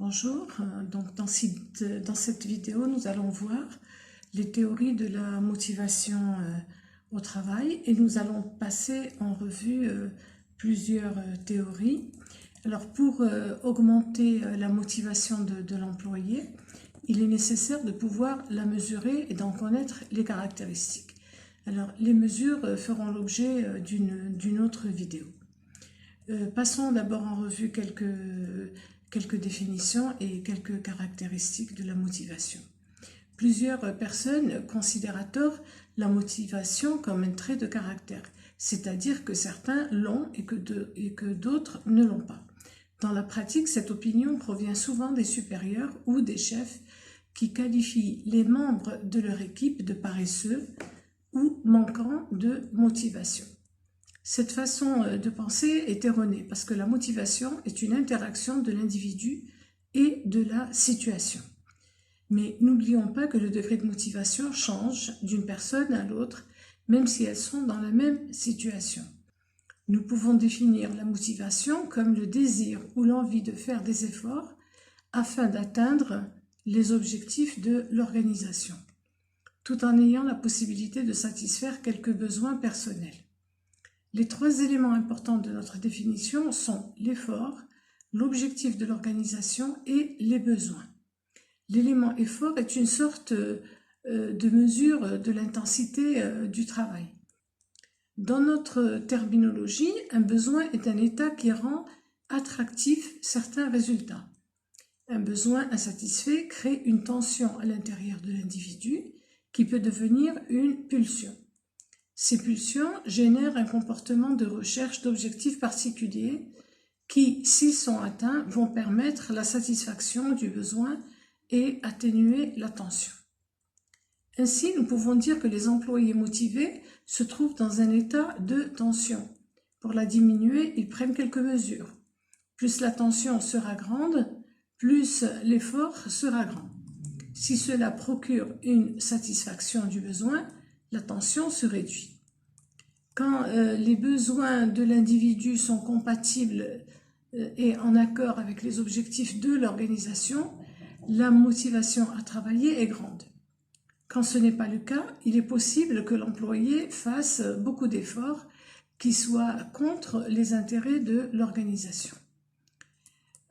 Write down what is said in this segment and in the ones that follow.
Bonjour, donc dans cette vidéo, nous allons voir les théories de la motivation au travail et nous allons passer en revue plusieurs théories. Alors pour augmenter la motivation de l'employé, il est nécessaire de pouvoir la mesurer et d'en connaître les caractéristiques. Alors les mesures feront l'objet d'une autre vidéo. Passons d'abord en revue quelques définitions et quelques caractéristiques de la motivation. Plusieurs personnes considèrent à tort la motivation comme un trait de caractère, c'est-à-dire que certains l'ont et que d'autres ne l'ont pas. Dans la pratique, cette opinion provient souvent des supérieurs ou des chefs qui qualifient les membres de leur équipe de paresseux ou manquant de motivation. Cette façon de penser est erronée parce que la motivation est une interaction de l'individu et de la situation. Mais n'oublions pas que le degré de motivation change d'une personne à l'autre, même si elles sont dans la même situation. Nous pouvons définir la motivation comme le désir ou l'envie de faire des efforts afin d'atteindre les objectifs de l'organisation, tout en ayant la possibilité de satisfaire quelques besoins personnels. Les trois éléments importants de notre définition sont l'effort, l'objectif de l'organisation et les besoins. L'élément effort est une sorte de mesure de l'intensité du travail. Dans notre terminologie, un besoin est un état qui rend attractif certains résultats. Un besoin insatisfait crée une tension à l'intérieur de l'individu qui peut devenir une pulsion. Ces pulsions génèrent un comportement de recherche d'objectifs particuliers qui, s'ils sont atteints, vont permettre la satisfaction du besoin et atténuer la tension. Ainsi, nous pouvons dire que les employés motivés se trouvent dans un état de tension. Pour la diminuer, ils prennent quelques mesures. Plus la tension sera grande, plus l'effort sera grand. Si cela procure une satisfaction du besoin, la tension se réduit. Quand les besoins de l'individu sont compatibles et en accord avec les objectifs de l'organisation, la motivation à travailler est grande. Quand ce n'est pas le cas, il est possible que l'employé fasse beaucoup d'efforts qui soient contre les intérêts de l'organisation.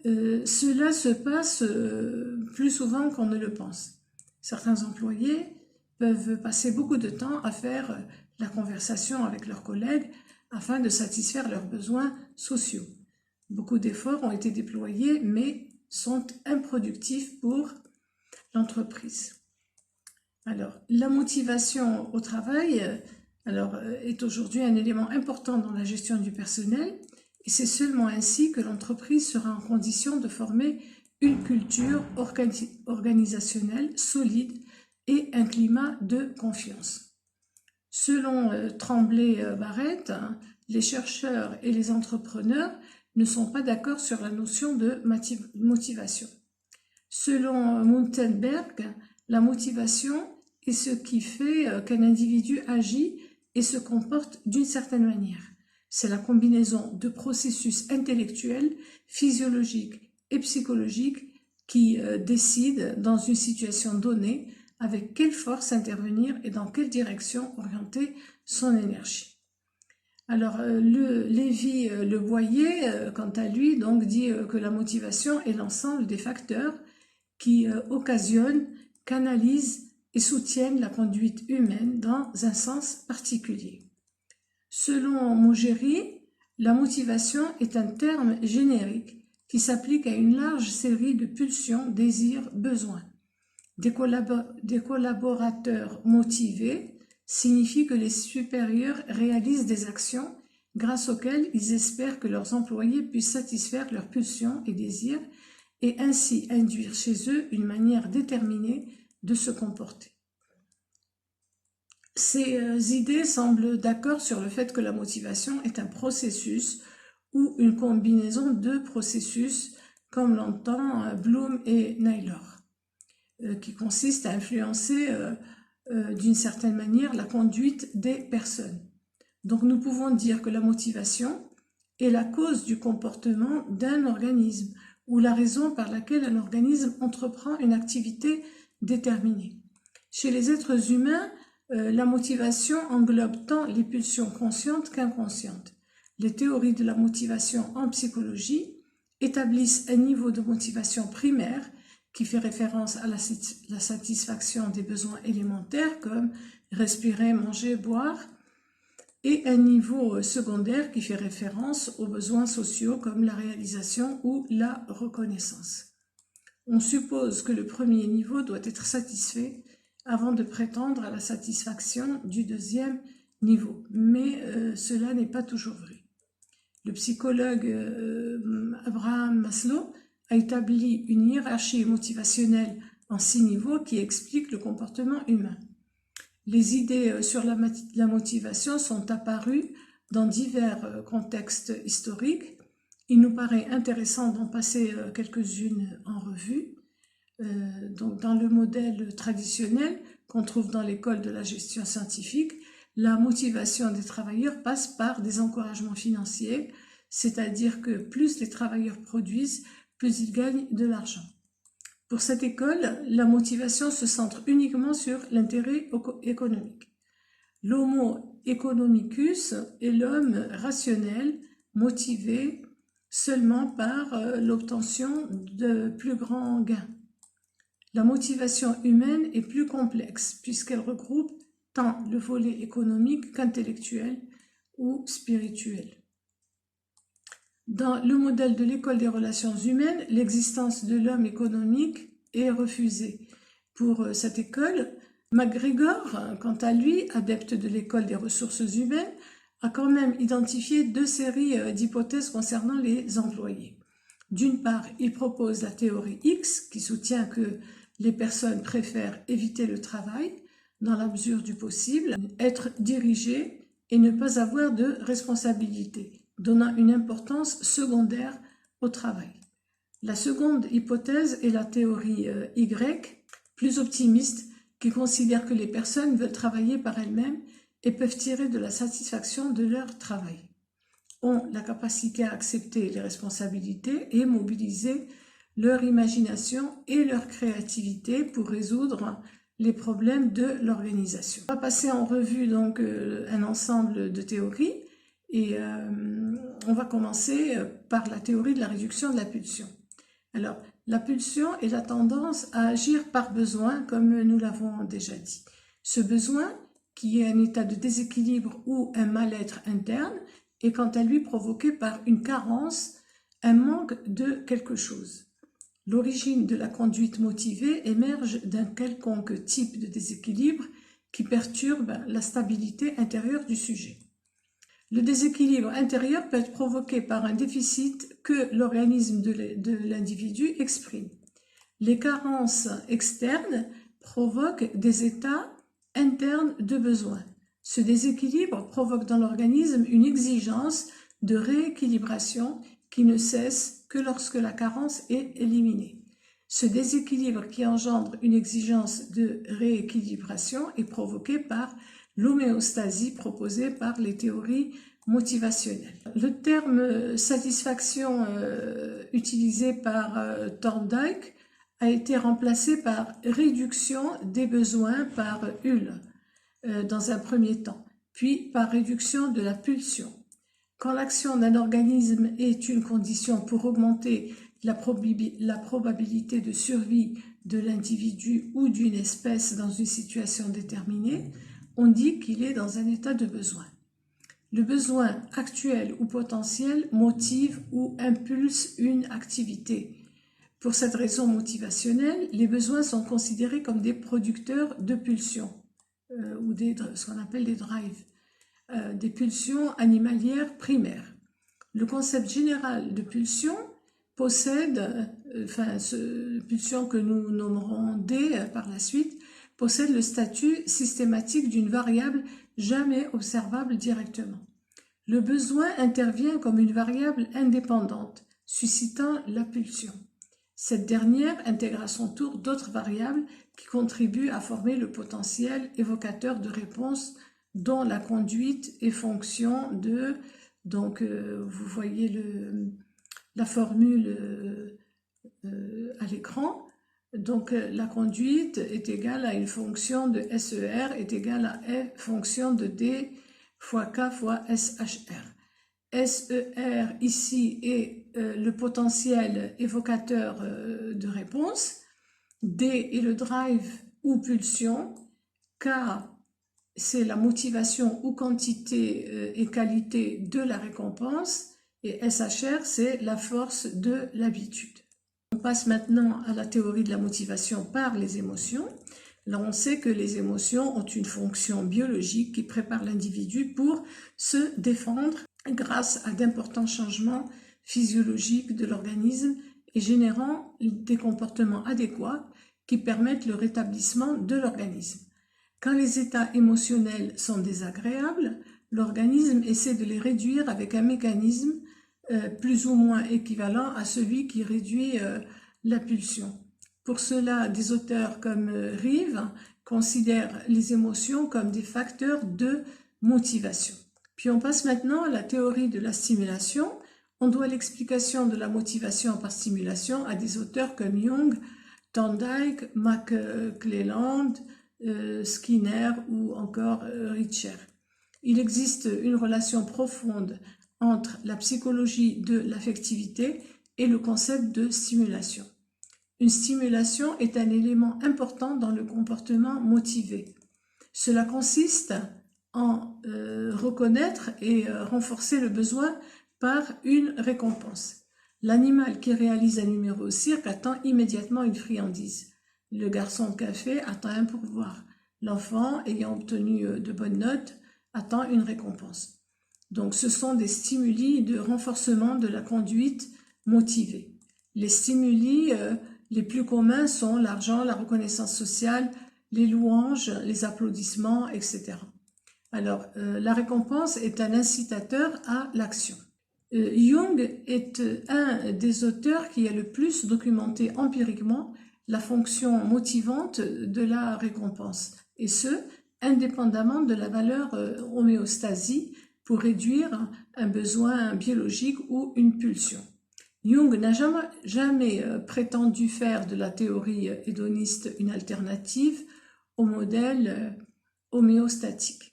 Cela se passe plus souvent qu'on ne le pense. Certains employés peuvent passer beaucoup de temps à faire la conversation avec leurs collègues afin de satisfaire leurs besoins sociaux. Beaucoup d'efforts ont été déployés, mais sont improductifs pour l'entreprise. Alors, la motivation au travail est aujourd'hui un élément important dans la gestion du personnel et c'est seulement ainsi que l'entreprise sera en condition de former une culture organisationnelle solide et un climat de confiance. Selon Tremblay-Barrett, les chercheurs et les entrepreneurs ne sont pas d'accord sur la notion de motivation. Selon Muntenberg, la motivation est ce qui fait qu'un individu agit et se comporte d'une certaine manière. C'est la combinaison de processus intellectuels, physiologiques et psychologiques qui décident dans une situation donnée avec quelle force intervenir et dans quelle direction orienter son énergie. Alors, Lévy-Le Boyer, quant à lui, donc, dit que la motivation est l'ensemble des facteurs qui occasionnent, canalisent et soutiennent la conduite humaine dans un sens particulier. Selon Mougeri, la motivation est un terme générique qui s'applique à une large série de pulsions, désirs, besoins. Des collaborateurs motivés signifie que les supérieurs réalisent des actions grâce auxquelles ils espèrent que leurs employés puissent satisfaire leurs pulsions et désirs et ainsi induire chez eux une manière déterminée de se comporter. Ces idées semblent d'accord sur le fait que la motivation est un processus ou une combinaison de processus, comme l'entend Bloom et Naylor, qui consiste à influencer d'une certaine manière la conduite des personnes. Donc nous pouvons dire que la motivation est la cause du comportement d'un organisme ou la raison par laquelle un organisme entreprend une activité déterminée. Chez les êtres humains, la motivation englobe tant les pulsions conscientes qu'inconscientes. Les théories de la motivation en psychologie établissent un niveau de motivation primaire qui fait référence à la satisfaction des besoins élémentaires comme respirer, manger, boire, et un niveau secondaire qui fait référence aux besoins sociaux comme la réalisation ou la reconnaissance. On suppose que le premier niveau doit être satisfait avant de prétendre à la satisfaction du deuxième niveau, mais cela n'est pas toujours vrai. Le psychologue Abraham Maslow a établi une hiérarchie motivationnelle en 6 niveaux qui explique le comportement humain. Les idées sur la motivation sont apparues dans divers contextes historiques. Il nous paraît intéressant d'en passer quelques-unes en revue. Donc, dans le modèle traditionnel qu'on trouve dans l'école de la gestion scientifique, la motivation des travailleurs passe par des encouragements financiers, c'est-à-dire que plus les travailleurs produisent, plus ils gagnent de l'argent. Pour cette école, la motivation se centre uniquement sur l'intérêt économique. L'homo economicus est l'homme rationnel, motivé seulement par l'obtention de plus grands gains. La motivation humaine est plus complexe puisqu'elle regroupe tant le volet économique qu'intellectuel ou spirituel. Dans le modèle de l'école des relations humaines, l'existence de l'homme économique est refusée. Pour cette école, MacGregor, quant à lui, adepte de l'école des ressources humaines, a quand même identifié 2 séries d'hypothèses concernant les employés. D'une part, il propose la théorie X qui soutient que les personnes préfèrent éviter le travail dans la mesure du possible, être dirigées et ne pas avoir de responsabilité, donnant une importance secondaire au travail. La seconde hypothèse est la théorie Y, plus optimiste, qui considère que les personnes veulent travailler par elles-mêmes et peuvent tirer de la satisfaction de leur travail, ont la capacité à accepter les responsabilités et mobiliser leur imagination et leur créativité pour résoudre les problèmes de l'organisation. On va passer en revue donc un ensemble de théories et on va commencer par la théorie de la réduction de la pulsion. Alors, la pulsion est la tendance à agir par besoin, comme nous l'avons déjà dit. Ce besoin, qui est un état de déséquilibre ou un mal-être interne, est quant à lui provoqué par une carence, un manque de quelque chose. L'origine de la conduite motivée émerge d'un quelconque type de déséquilibre qui perturbe la stabilité intérieure du sujet. Le déséquilibre intérieur peut être provoqué par un déficit que l'organisme de l'individu exprime. Les carences externes provoquent des états internes de besoin. Ce déséquilibre provoque dans l'organisme une exigence de rééquilibration qui ne cesse que lorsque la carence est éliminée. Ce déséquilibre qui engendre une exigence de rééquilibration est provoqué par l'homéostasie proposée par les théories motivationnelles. Le terme satisfaction utilisé par Thorndike a été remplacé par réduction des besoins par Hull dans un premier temps, puis par réduction de la pulsion. Quand l'action d'un organisme est une condition pour augmenter la probabilité de survie de l'individu ou d'une espèce dans une situation déterminée, on dit qu'il est dans un état de besoin. Le besoin actuel ou potentiel motive ou impulse une activité. Pour cette raison motivationnelle, les besoins sont considérés comme des producteurs de pulsions ou ce qu'on appelle des drives, des pulsions animalières primaires. Le concept général de pulsion possède, pulsion que nous nommerons D par la suite, possède le statut systématique d'une variable jamais observable directement. Le besoin intervient comme une variable indépendante, suscitant la pulsion. Cette dernière intègre à son tour d'autres variables qui contribuent à former le potentiel évocateur de réponse dont la conduite est fonction de, donc vous voyez la formule à l'écran. Donc la conduite est égale à une fonction de SER est égale à F fonction de D fois K fois SHR. SER ici est le potentiel évocateur de réponse, D est le drive ou pulsion, K c'est la motivation ou quantité et qualité de la récompense, et SHR c'est la force de l'habitude. On passe maintenant à la théorie de la motivation par les émotions. Là, on sait que les émotions ont une fonction biologique qui prépare l'individu pour se défendre grâce à d'importants changements physiologiques de l'organisme et générant des comportements adéquats qui permettent le rétablissement de l'organisme. Quand les états émotionnels sont désagréables, l'organisme essaie de les réduire avec un mécanisme plus ou moins équivalent à celui qui réduit la pulsion. Pour cela, des auteurs comme Reeve considèrent les émotions comme des facteurs de motivation. Puis on passe maintenant à la théorie de la stimulation. On doit l'explication de la motivation par stimulation à des auteurs comme Jung, Thorndike, McClelland, Skinner ou encore Richter. Il existe une relation profonde entre la psychologie de l'affectivité et le concept de stimulation. Une stimulation est un élément important dans le comportement motivé. Cela consiste en reconnaître et renforcer le besoin par une récompense. L'animal qui réalise un numéro au cirque attend immédiatement une friandise. Le garçon de café attend un pourboire. L'enfant, ayant obtenu de bonnes notes, attend une récompense. Donc, ce sont des stimuli de renforcement de la conduite motivée. Les stimuli les plus communs sont l'argent, la reconnaissance sociale, les louanges, les applaudissements, etc. Alors, la récompense est un incitateur à l'action. Jung est un des auteurs qui a le plus documenté empiriquement la fonction motivante de la récompense, et ce, indépendamment de la valeur homéostasie pour réduire un besoin biologique ou une pulsion. Jung n'a jamais prétendu faire de la théorie hédoniste une alternative au modèle homéostatique.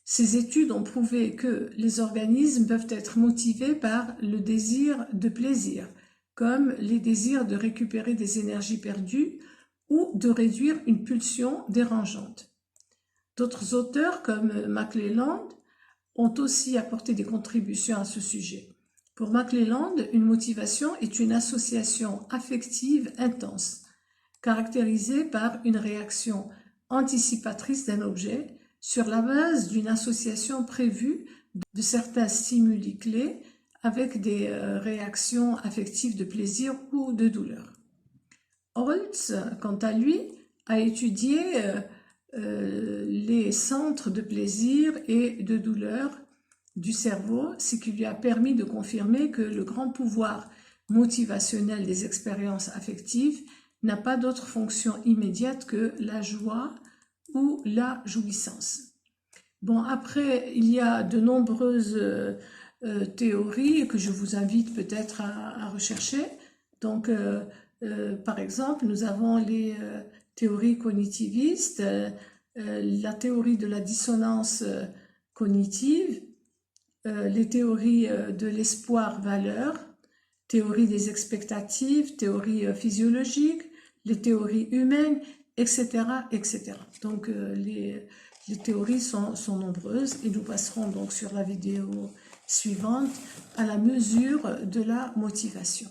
Ces études ont prouvé que les organismes peuvent être motivés par le désir de plaisir, comme les désirs de récupérer des énergies perdues ou de réduire une pulsion dérangeante. D'autres auteurs, comme McClelland, ont aussi apporté des contributions à ce sujet. Pour McClelland, une motivation est une association affective intense, caractérisée par une réaction anticipatrice d'un objet sur la base d'une association prévue de certains stimuli clés avec des réactions affectives de plaisir ou de douleur. Holtz, quant à lui, a étudié les centres de plaisir et de douleur du cerveau, ce qui lui a permis de confirmer que le grand pouvoir motivationnel des expériences affectives n'a pas d'autre fonction immédiate que la joie ou la jouissance. Bon, après, il y a de nombreuses théories que je vous invite peut-être à rechercher. Donc, par exemple, nous avons les théories cognitivistes, la théorie de la dissonance cognitive, les théories de l'espoir-valeur, théorie des expectatives, théorie physiologique, les théories humaines, etc. etc. Donc les théories sont nombreuses et nous passerons donc sur la vidéo suivante à la mesure de la motivation.